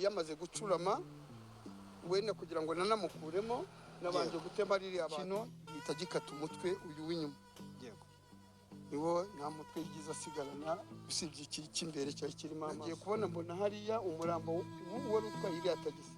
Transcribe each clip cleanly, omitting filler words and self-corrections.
yamaze gucurama wenda kugira ngo nanamukuremo nabanje gutema ririya kino gitagikata umutwe uyu w'inyuma niwo nta mutwe yigize asigarana usibye ikiri cy'imbere cyari kirimo amaso ngiye kubona mbona hariya umurambo wari utwaye iriya tagisi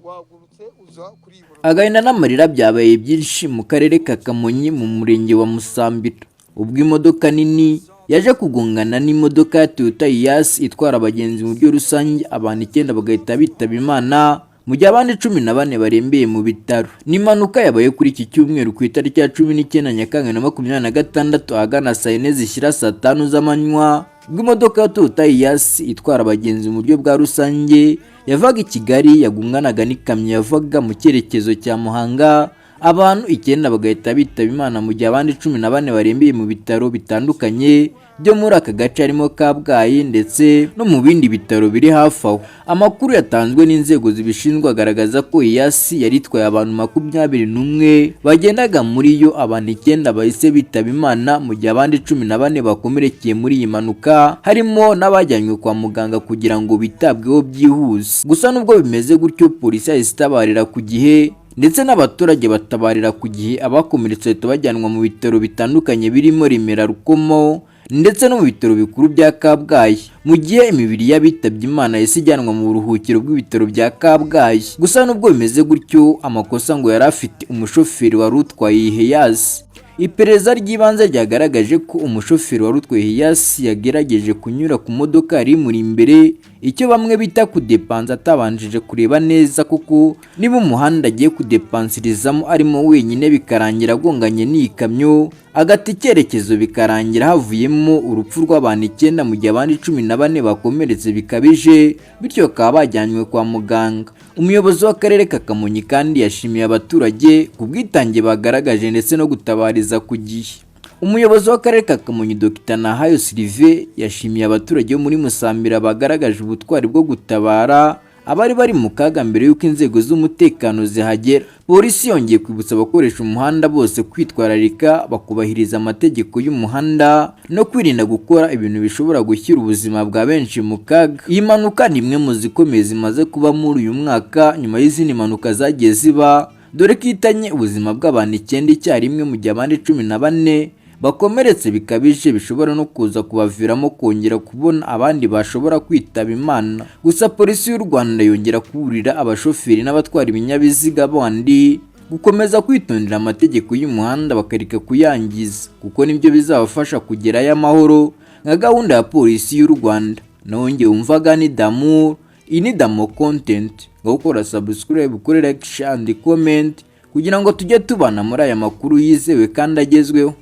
wagurutse uza kuri iburo. Agahinda n'amarira byabaye byinshi mu karere ka Kamonyi mu murenge wa Musambira ubwo imodoka nini yaje kugongana n'imodoka ya Toyota Hiace itwara abagenzi mu buryo rusange, abantu 9 bagahita bitaba Imana mu gihe abandi 14 barembeye mu bitaro. N'impanuka yabaye kuri iki cyumweru ku itariki ya 19 Nyakanga 2026 ahagana saa 4 zishyira saa 5 z'amanywa ubwo imodoka ya Toyota Hiace itwara abagenzi mu buryo bwa rusange yavaga i Kigali yagunganaga n'ikamyo yavaga mu cyerekezo cya Muhanga, abantu 9 bagahita bitaba Imana mu gihe abandi 14 barembeye mu bitaro bitandukanye byo muri aka gace harimo Kabgayi ndetse no mu bindi bitaro biri hafi aho. Amakuru yatanzwe n'inzego zibishinzwe agaragaza ko Hiace yari itwaye abantu 21 bagendaga muri yo, abantu 9 bahise bitaba Imana mu gihe abandi 14 bakomerekeye muri iyi mpanuka, harimo n'abajyanywe kwa muganga kugira ngo bitabweho byihuse. Gusa nubwo bimeze gutyo, polisi yahise itabarira ku gihe ndetse n'abaturage batabarira ku gihe, abakomeretse bajyanwa mu bitaro bitandukanye birimo Remera, Rukomo ndetse no mu bitaro bikuru bya Kabgayi, mu gihe imibiri y'abitabye Imana yahise ijyanwa mu buruhukiro bw'ibitaro bya Kabgayi. Gusa nubwo bimeze gutyo, amakosa ngo yari afite umushoferi wari utwaye Hiace. Iperereza ry'ibanze ryagaragaje ko umushoferi wari utwaye Hiace yagerageje kunyura ku modoka yari muri imbere, icyo bamwe bita kudepansa, atabanjije kureba neza kuko niba umuhanda agiye kudepansirizamo arimo wenyine bikarangira agonganye n'iyi kamyo, agata icyerekezo bikarangira havuyemo urupfu rw'abantu 9 mu gihe abandi 14 bakomeretse bikabije, bityo bakaba bajyanywe kwa muganga. Umuyobozi w'akarere ka Kamonyi kandi yashimiye abaturage ku bwitange bagaragaje ndetse no gutabariza ku gihe. Umuyobozi w'akarere ka Kamonyi Dr Nahayo Sylvain yashimiye abaturage bo muri Musambira bagaragaje ubutwari bwo gutabara abari bari mu kaga mbere y'uko inzego z'umutekano zihagera. Polisi yongeye kwibutsa abakoresha umuhanda bose kwitwararika bakubahiriza amategeko y'umuhanda no kwirinda gukora ibintu bishobora gushyira ubuzima bwa benshi mu kaga. Iyi mpanuka ni imwe mu zikomeye zimaze kuba muri uyu mwaka nyuma y'izindi mpanuka zagiye ziba, dore ko ihitanye ubuzima bw'abantu 9 icyarimwe mu gihe abandi 14 bakomeretse bikabije, bishobora no kuza kubaviramo kongera kubona abandi bashobora kwitaba Imana. Gusa polisi y'u Rwanda yongera kuburira abashoferi n'abatwara ibinyabiziga bandi gukomeza kwitondera amategeko y'umuhanda bakareka kuyangiza, kuko nibyo bizabafasha kugerayo amahoro nka gahunda ya polisi y'u Rwanda. Nongeye umvaga ni Damour, iyi ni Damo Content, gukora subscribe, kuri like, share and comment kugira ngo tujye tubana muri aya makuru yizewe kandi agezweho.